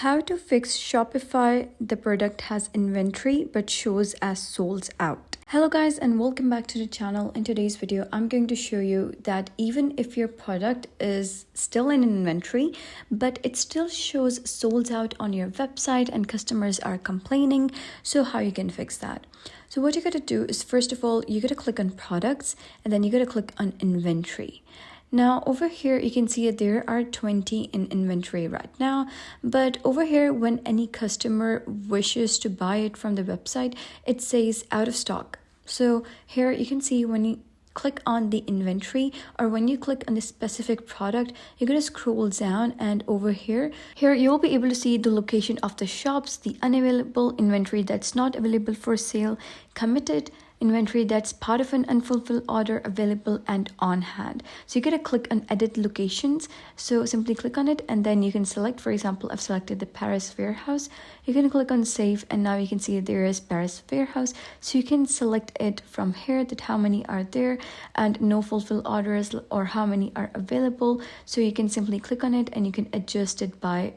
How to fix Shopify, the product has inventory but shows as sold out. Hello guys and welcome back to the channel. In today's video, I'm going to show you that even if your product is still in inventory, but it still shows sold out on your website and customers are complaining, so how you can fix that. So what you gotta do is, first of all, you gotta click on products and then you gotta click on inventory. Now over here you can see that there are 20 in inventory right now, but over here when any customer wishes to buy it from the website, it says out of stock. So here you can see when you click on the inventory or when you click on the specific product, you're going to scroll down, and over here you'll be able to see the location of the shops, the unavailable inventory that's not available for sale, committed inventory that's part of an unfulfilled order, available, and on hand. So you gotta click on edit locations. So simply click on it and then you can select, for example, I've selected the Paris warehouse. You can click on save and now you can see there is Paris warehouse. So you can select it from here, that how many are there and no fulfilled orders or how many are available. So you can simply click on it and you can adjust it by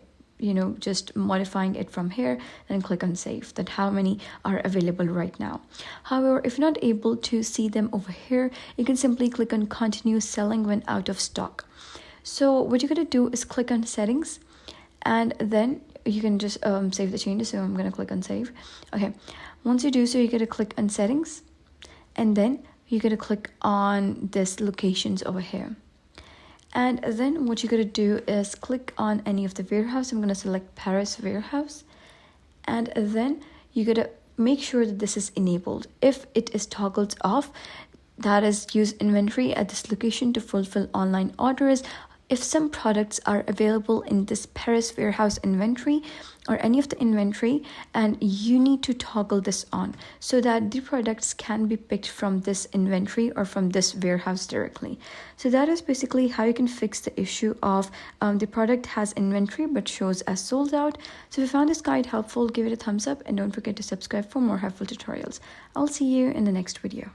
just modifying it from here, and click on save, that how many are available right now. However, if you're not able to see them over here, you can simply click on continue selling when out of stock. So what you're going to do is click on settings and then you can just save the changes. So I'm going to click on save. Okay, once you do so, you're going to click on settings and then you're going to click on this locations over here. And then what you're going to do is click on any of the warehouse. I'm going to select Paris warehouse. And then you're going to make sure that this is enabled. If it is toggled off, that is, use inventory at this location to fulfill online orders. If some products are available in this Paris warehouse inventory or any of the inventory, and you need to toggle this on so that the products can be picked from this inventory or from this warehouse directly. So that is basically how you can fix the issue of the product has inventory but shows as sold out. So if you found this guide helpful, give it a thumbs up and don't forget to subscribe for more helpful tutorials. I'll see you in the next video.